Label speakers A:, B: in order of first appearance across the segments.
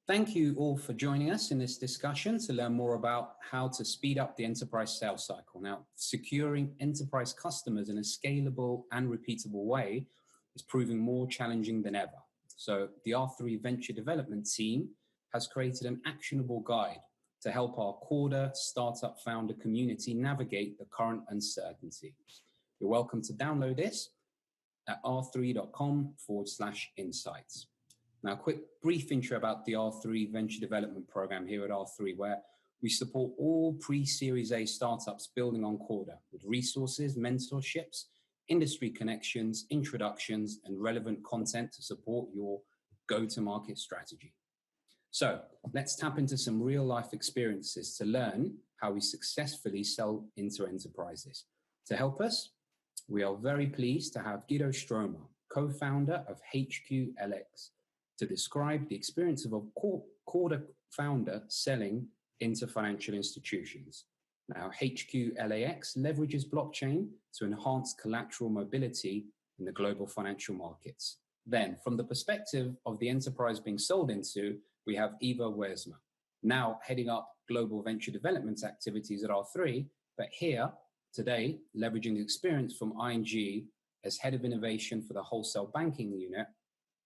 A: Thank you all for joining us in this discussion to learn more about how to speed up the enterprise sales cycle. Now, securing enterprise customers in a scalable and repeatable way is proving more challenging than ever. So the R3 Venture Development team has created an actionable guide to help our Corda startup founder community navigate the current uncertainty. You're welcome to download this at r3.com/insights. Now, a quick brief intro about the R3 Venture Development Program here at R3, where we support all pre-Series A startups building on Corda with resources, mentorships, industry connections, introductions, and relevant content to support your go-to-market strategy. So let's tap into some real-life experiences to learn how we successfully sell into enterprises. To help us, we are very pleased to have Guido Stroemer, co-founder of HQLAx, to describe the experience of a Corda founder selling into financial institutions. Now, HQLAx leverages blockchain to enhance collateral mobility in the global financial markets. Then, from the perspective of the enterprise being sold into, we have Ivar Wiersma, now heading up global venture development activities at R3, but here today, leveraging the experience from ING as head of innovation for the wholesale banking unit,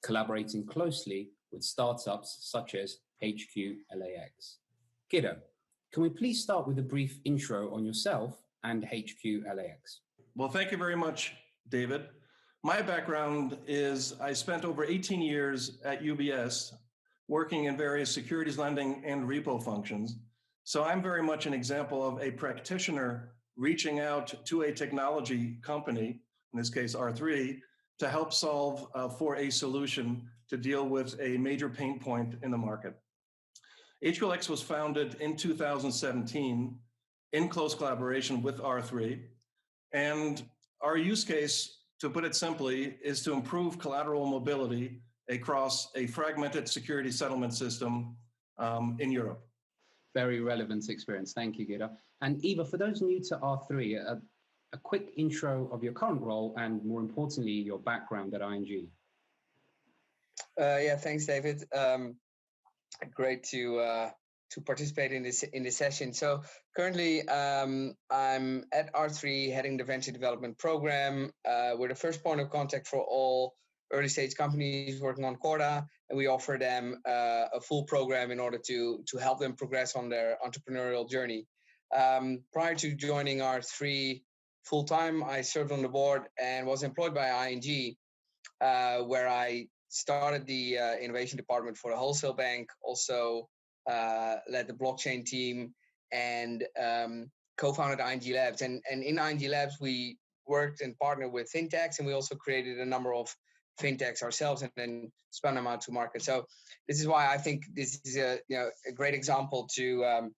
A: collaborating closely with startups such as HQLAx. Guido, can we please start with a brief intro on yourself and HQLAx?
B: Well, thank you very much, David. My background is I spent over 18 years at UBS working in various securities lending and repo functions. So I'm very much an example of a practitioner reaching out to a technology company, in this case R3, to help solve for a solution to deal with a major pain point in the market. HQLAx was founded in 2017 in close collaboration with R3. And our use case, to put it simply, is to improve collateral mobility across a fragmented security settlement system in Europe.
A: Very relevant experience. Thank you, Guido. And Eva, for those new to R3, a quick intro of your current role and, more importantly, your background at ING.
C: Yeah, thanks, David. Great to participate in this session. So currently, I'm at R3 heading the venture development program. We're the first point of contact for all early stage companies working on Corda, and we offer them a full program in order to help them progress on their entrepreneurial journey. Prior to joining R3 full-time, I served on the board and was employed by ING, where I started the innovation department for the wholesale bank, also led the blockchain team, and co-founded ING Labs. And in ING Labs, we worked and partnered with fintechs, and we also created a number of fintechs ourselves and then spun them out to market. So this is why I think this is a great example to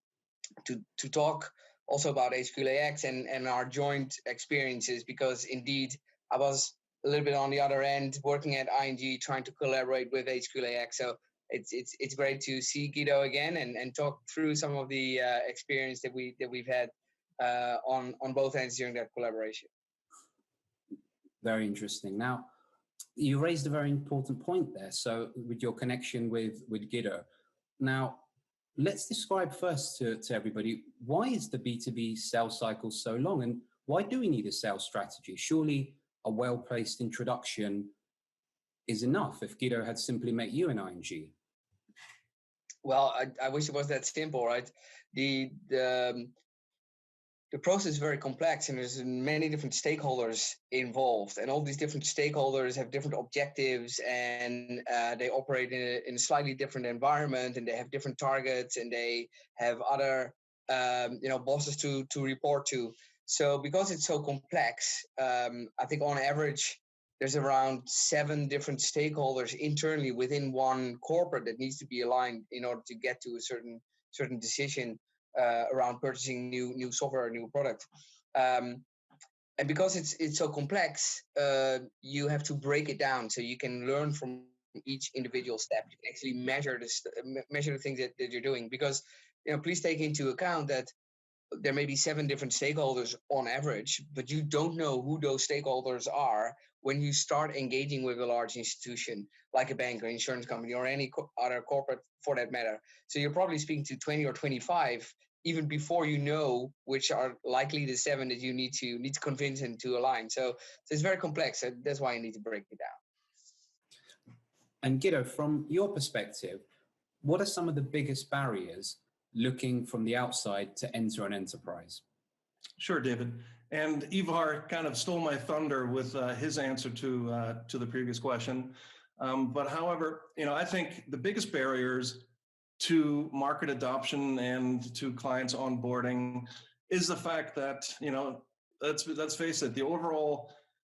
C: talk also about HQLAx and our joint experiences, because indeed I was a little bit on the other end working at ING trying to collaborate with HQLAx. So it's great to see Guido again and talk through some of the experience that we've had on both ends during that collaboration.
A: Very interesting. Now, you raised a very important point there. So with your connection with Guido. Now, let's describe first to everybody, why is the B2B sales cycle so long, and why do we need a sales strategy? Surely a well-placed introduction is enough if Guido had simply met you in ING.
C: Well, I wish it was that simple, right? The process is very complex, and there's many different stakeholders involved, and all these different stakeholders have different objectives, and they operate in a slightly different environment, and they have different targets, and they have other bosses to report to. So because it's so complex, I think on average there's around 7 different stakeholders internally within one corporate that needs to be aligned in order to get to a certain decision around purchasing new software or new product. And because it's so complex, you have to break it down so you can learn from each individual step. You can actually measure the things that you're doing. Because please take into account that there may be 7 different stakeholders on average, but you don't know who those stakeholders are when you start engaging with a large institution like a bank or insurance company or any other corporate for that matter. So you're probably speaking to 20 or 25 even before you know which are likely the 7 that you need to convince and to align. So it's very complex. So that's why you need to break it down.
A: And Guido, from your perspective, what are some of the biggest barriers looking from the outside to enter an enterprise?
B: Sure, David. And Ivar kind of stole my thunder with his answer to the previous question. But however, I think the biggest barriers to market adoption and to clients onboarding is the fact that, let's face it, the overall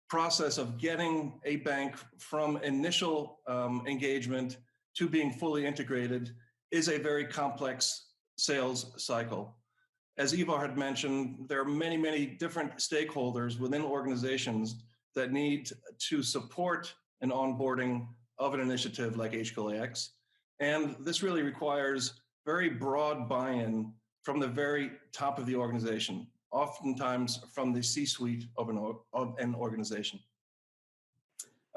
B: process of getting a bank from initial engagement to being fully integrated is a very complex sales cycle. As Ivar had mentioned, there are many, many different stakeholders within organizations that need to support an onboarding of an initiative like HQLAx. And this really requires very broad buy-in from the very top of the organization, oftentimes from the C-suite of an organization.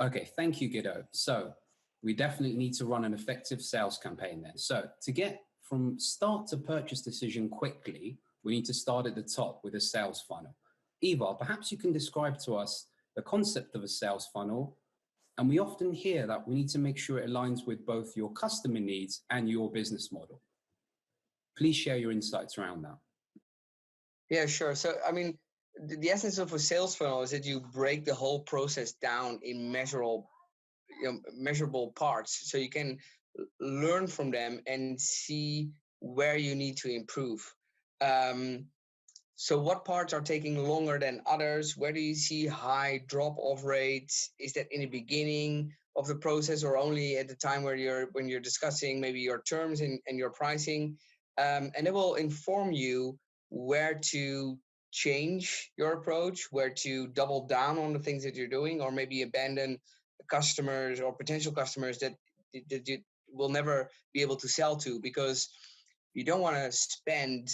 A: Okay, thank you, Guido. So we definitely need to run an effective sales campaign then. So to get from start to purchase decision quickly, we need to start at the top with a sales funnel. Ivar, perhaps you can describe to us the concept of a sales funnel. And we often hear that we need to make sure it aligns with both your customer needs and your business model. Please share your insights around that.
C: Yeah, sure. So, I mean, the essence of a sales funnel is that you break the whole process down in measurable parts so you can learn from them and see where you need to improve. So what parts are taking longer than others? Where do you see high drop-off rates? Is that in the beginning of the process or only at the time when you're discussing maybe your terms and your pricing? And it will inform you where to change your approach, where to double down on the things that you're doing, or maybe abandon customers or potential customers that you will never be able to sell to, because you don't want to spend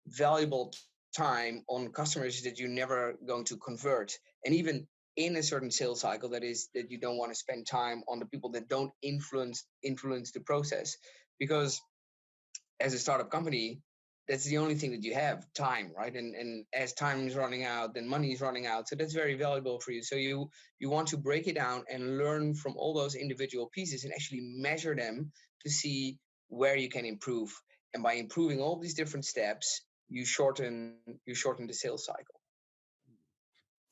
C: valuable time on customers that you're never going to convert. And even in a certain sales cycle, that you don't want to spend time on the people that don't influence the process, because as a startup company, that's the only thing that you have, time, right? And as time is running out, then money is running out. So that's very valuable for you. So you want to break it down and learn from all those individual pieces and actually measure them to see where you can improve. And by improving all these different steps, you shorten the sales cycle.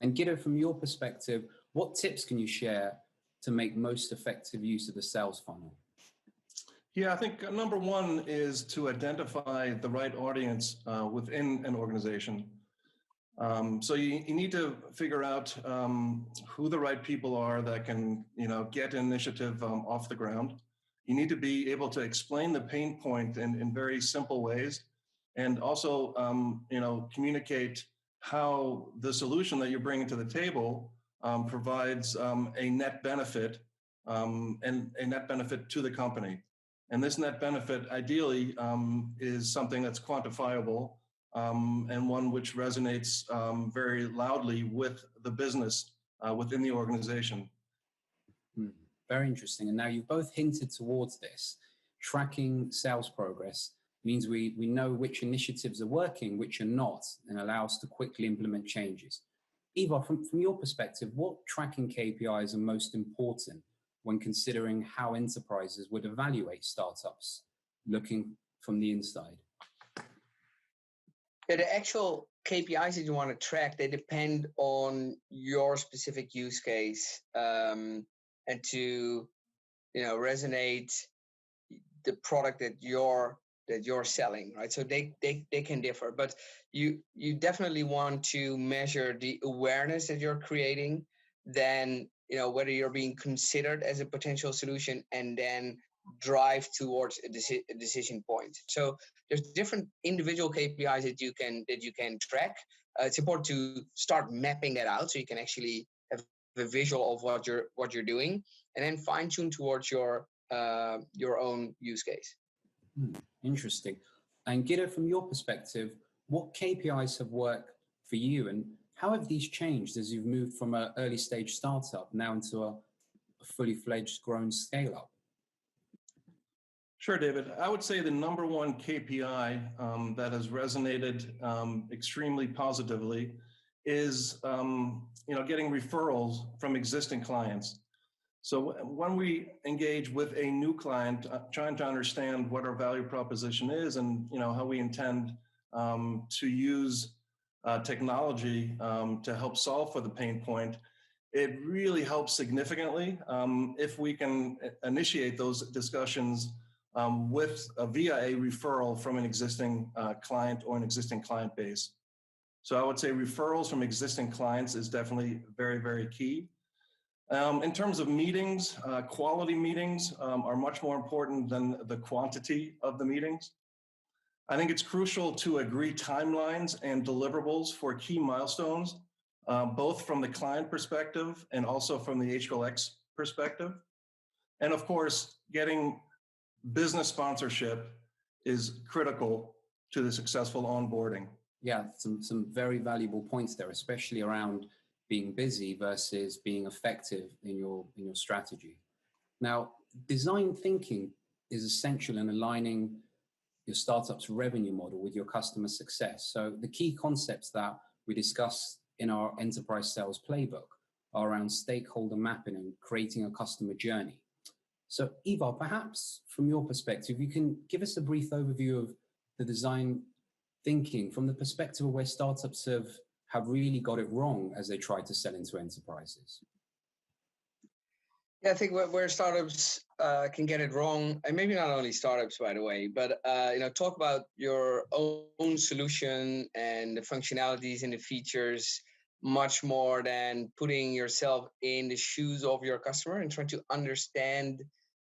A: And Guido, from your perspective, what tips can you share to make most effective use of the sales funnel?
B: Yeah, I think number one is to identify the right audience within an organization. So you need to figure out who the right people are that can, get an initiative off the ground. You need to be able to explain the pain point in very simple ways, and also, communicate how the solution that you're bringing to the table provides a net benefit and a net benefit to the company. And this net benefit, ideally, is something that's quantifiable and one which resonates very loudly with the business within the organization.
A: Very interesting. And now you've both hinted towards this. Tracking sales progress means we know which initiatives are working, which are not, and allow us to quickly implement changes. Ivar, from your perspective, what tracking KPIs are most important when considering how enterprises would evaluate startups looking from the inside?
C: Yeah, the actual KPIs that you want to track, they depend on your specific use case and to resonate the product that you're selling, right? So they can differ, but you definitely want to measure the awareness that you're creating, then whether you're being considered as a potential solution, and then drive towards a decision point. So there's different individual KPIs that you can track. It's important to start mapping that out so you can actually have a visual of what you're doing, and then fine tune towards your own use case.
A: Interesting. And Guido, from your perspective, what KPIs have worked for you, and how have these changed as you've moved from an early stage startup now into a fully fledged grown scale up?
B: Sure, David. I would say the number one KPI that has resonated extremely positively is getting referrals from existing clients. So when we engage with a new client, trying to understand what our value proposition is and how we intend to use technology to help solve for the pain point, it really helps significantly if we can initiate those discussions via a referral from an existing client or an existing client base. So I would say referrals from existing clients is definitely very, very key. In terms of meetings, quality meetings are much more important than the quantity of the meetings. I think it's crucial to agree timelines and deliverables for key milestones, both from the client perspective and also from the HQLAx perspective. And of course, getting business sponsorship is critical to the successful onboarding.
A: Yeah, some very valuable points there, especially around being busy versus being effective in your strategy. Now, design thinking is essential in aligning your startup's revenue model with your customer success. So the key concepts that we discuss in our enterprise sales playbook are around stakeholder mapping and creating a customer journey. So Ivar, perhaps from your perspective, you can give us a brief overview of the design thinking from the perspective of where startups have really got it wrong as they try to sell into enterprises.
C: Yeah, I think where startups can get it wrong, and maybe not only startups, by the way, but talk about your own solution and the functionalities and the features much more than putting yourself in the shoes of your customer and trying to understand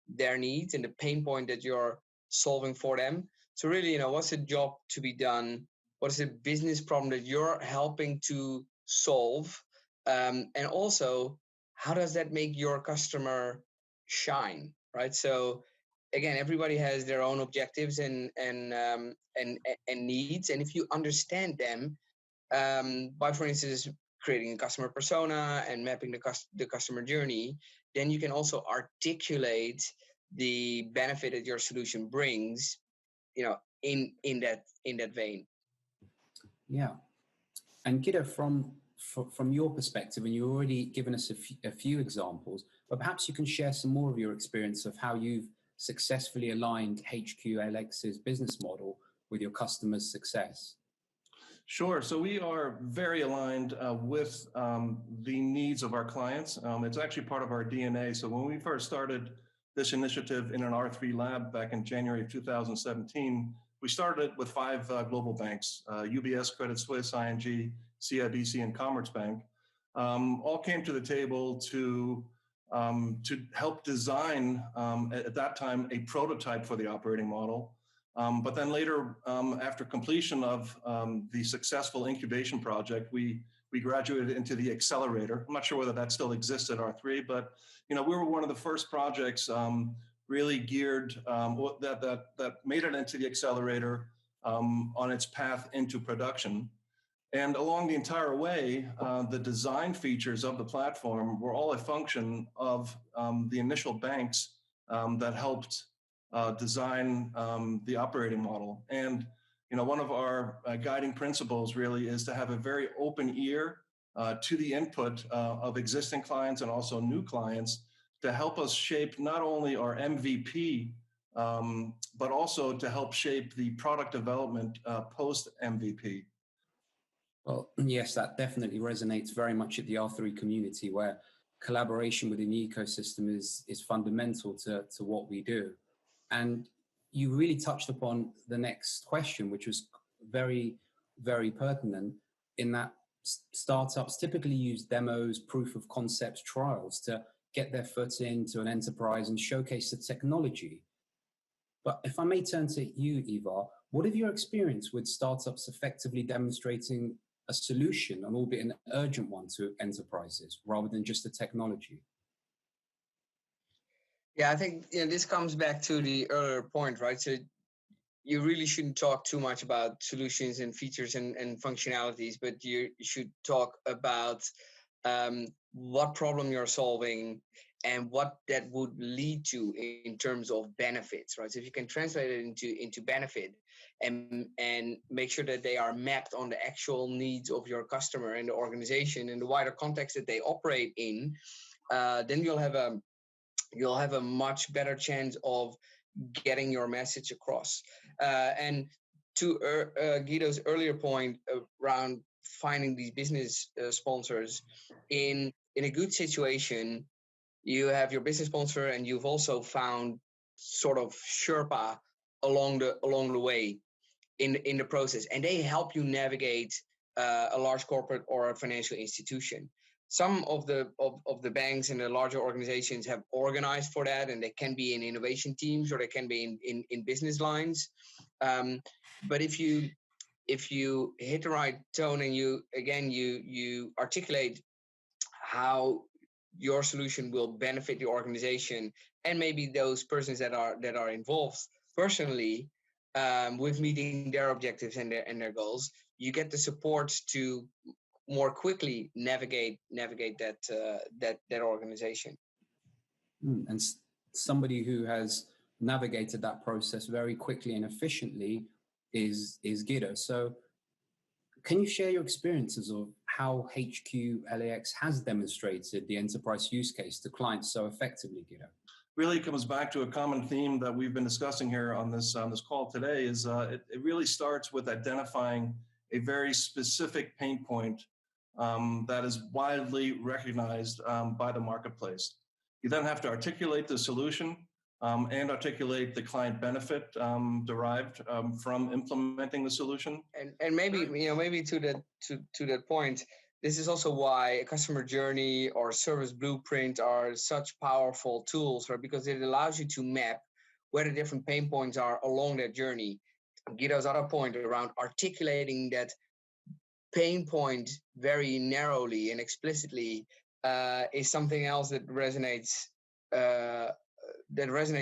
C: their needs and the pain point that you're solving for them. So really, what's the job to be done? What is the business problem that you're helping to solve? And also, how does that make your customer shine, right? So again, everybody has their own objectives and needs, and if you understand them, by, for instance, creating a customer persona and mapping the customer journey, then you can also articulate the benefit that your solution brings, in that vein.
A: Yeah, and Guido, from your perspective, and you've already given us a few examples, but perhaps you can share some more of your experience of how you've successfully aligned HQLAx's business model with your customers' success.
B: Sure. So we are very aligned with the needs of our clients. It's actually part of our DNA. So when we first started this initiative in an R3 lab back in January of 2017, we started with 5 global banks, UBS, Credit Suisse, ING, CIBC, and Commerzbank, all came to the table to help design, at that time, a prototype for the operating model. But then later, after completion of the successful incubation project, we graduated into the accelerator. I'm not sure whether that still exists at R3, but we were one of the first projects really geared that made it into the accelerator on its path into production. And along the entire way, the design features of the platform were all a function of the initial banks that helped design the operating model. And one of our guiding principles really is to have a very open ear to the input of existing clients and also new clients to help us shape not only our MVP, but also to help shape the product development post MVP.
A: Well, yes, that definitely resonates very much at the R3 community, where collaboration within the ecosystem is fundamental to what we do. And you really touched upon the next question, which was very, very pertinent, in that startups typically use demos, proof of concepts, trials to get their foot into an enterprise and showcase the technology. But if I may turn to you, Ivar, what have your experience with startups effectively demonstrating a solution, and albeit an urgent one, to enterprises rather than just the technology?
C: Yeah, I think this comes back to the earlier point, right? So you really shouldn't talk too much about solutions and features and functionalities, but you should talk about what problem you're solving and what that would lead to in terms of benefits, right? So if you can translate it into benefit and make sure that they are mapped on the actual needs of your customer and the organization and the wider context that they operate in, then you'll have a much better chance of getting your message across. And to Guido's earlier point around finding these business sponsors, in a good situation, you have your business sponsor, and you've also found sort of Sherpa along the way in the process, and they help you navigate a large corporate or a financial institution. Some of the banks and the larger organizations have organized for that, and they can be in innovation teams or they can be in business lines. But if you hit the right tone and you articulate how your solution will benefit the organization and maybe those persons that are involved personally, with meeting their objectives and their goals, you get the support to more quickly navigate that organization.
A: And somebody who has navigated that process very quickly and efficiently is Guido. So can you share your experiences of how HQLAx has demonstrated the enterprise use case to clients so effectively, Guido?
B: Really comes back to a common theme that we've been discussing here on this call today. Is it really starts with identifying a very specific pain point that is widely recognized by the marketplace. You then have to articulate the solution and articulate the client benefit derived from implementing the solution.
C: And maybe to that point, this is also why a customer journey or service blueprint are such powerful tools, right? Because it allows you to map where the different pain points are along that journey. Guido's other point around articulating that pain point very narrowly and explicitly is something else that resonates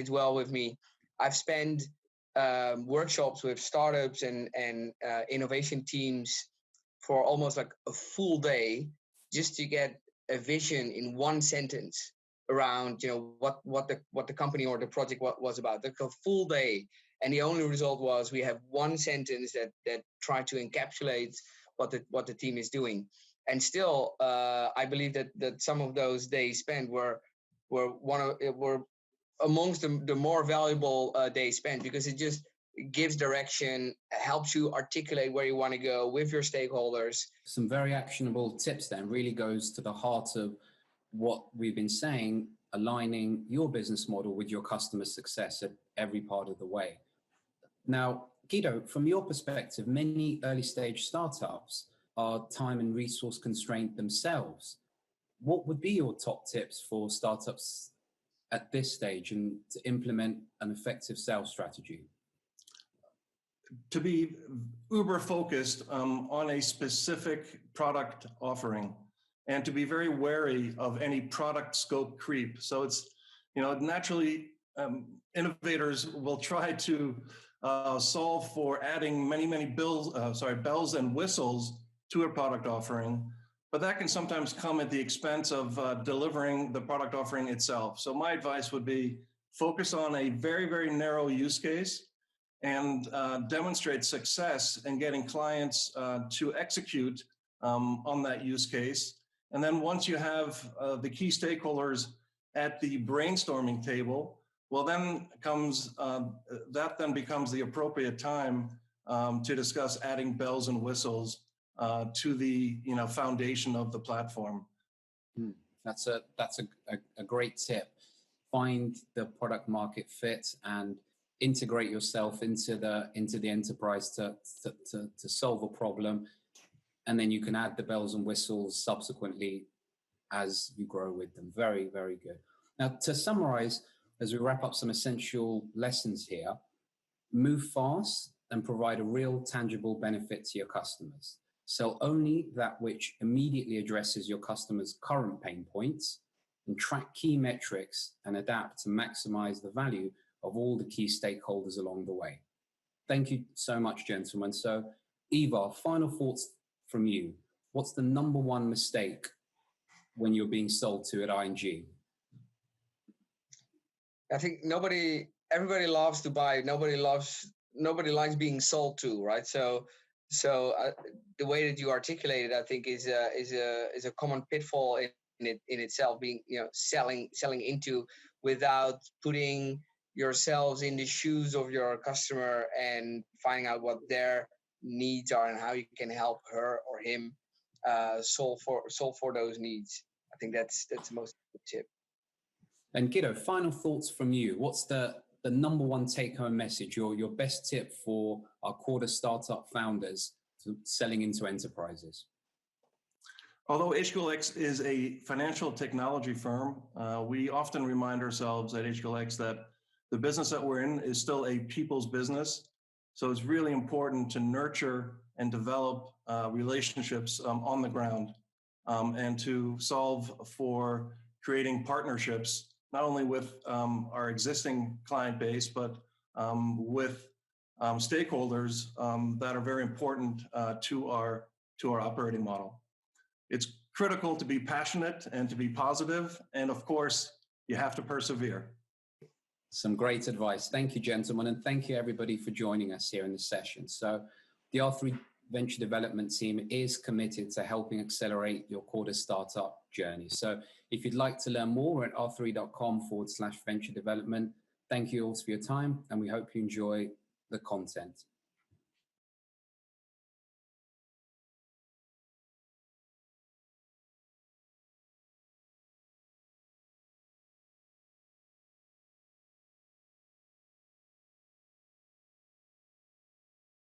C: well with me. I've spent workshops with startups and innovation teams for almost like a full day just to get a vision in one sentence around what the company or the project was about. Like a full day, and the only result was we have one sentence that tried to encapsulate what the team is doing. And still, I believe that some of those days spent were amongst the more valuable days spent, because it just gives direction, helps you articulate where you want to go with your stakeholders.
A: Some very actionable tips then, really goes to the heart of what we've been saying, aligning your business model with your customer success at every part of the way. Now, Guido, from your perspective, many early stage startups are time and resource constrained themselves. What would be your top tips for startups at this stage and to implement an effective sales strategy?
B: To be uber focused on a specific product offering, and to be very wary of any product scope creep. So it's, naturally innovators will try to solve for adding many bells and whistles to a product offering, but that can sometimes come at the expense of delivering the product offering itself. So my advice would be focus on a very, very narrow use case and demonstrate success in getting clients to execute on that use case. And then once you have the key stakeholders at the brainstorming table, well, then becomes the appropriate time to discuss adding bells and whistles to the foundation of the platform.
A: That's a great tip. Find the product market fit and integrate yourself into the enterprise to solve a problem, and then you can add the bells and whistles subsequently as you grow with them. Very, very good. Now, to summarize, as we wrap up some essential lessons here, move fast and provide a real tangible benefit to your customers. Sell only that which immediately addresses your customers' current pain points, and track key metrics and adapt to maximize the value of all the key stakeholders along the way. Thank you so much, gentlemen. So, Ivar, final thoughts from you. What's the number one mistake when you're being sold to at ING?
C: I think everybody loves to buy. Nobody likes being sold to, right? So the way that you articulate it, I think, is a common pitfall in itself. Being selling into without putting yourselves in the shoes of your customer and finding out what their needs are and how you can help her or him solve for those needs. I think that's the most tip.
A: And Guido, final thoughts from you. What's the number one take-home message, or your best tip for our quarter startup founders selling into enterprises?
B: Although HQLAx is a financial technology firm, we often remind ourselves at HQLAx that the business that we're in is still a people's business. So it's really important to nurture and develop relationships on the ground, and to solve for creating partnerships, not only with our existing client base, but with stakeholders that are very important to our operating model. It's critical to be passionate and to be positive, and of course, you have to persevere.
A: Some great advice. Thank you, gentlemen, and thank you, everybody, for joining us here in this session. So the R3 Venture Development team is committed to helping accelerate your quarter startup journey. So if you'd like to learn more, we're at r3.com/venture development. Thank you all for your time, and we hope you enjoy the content.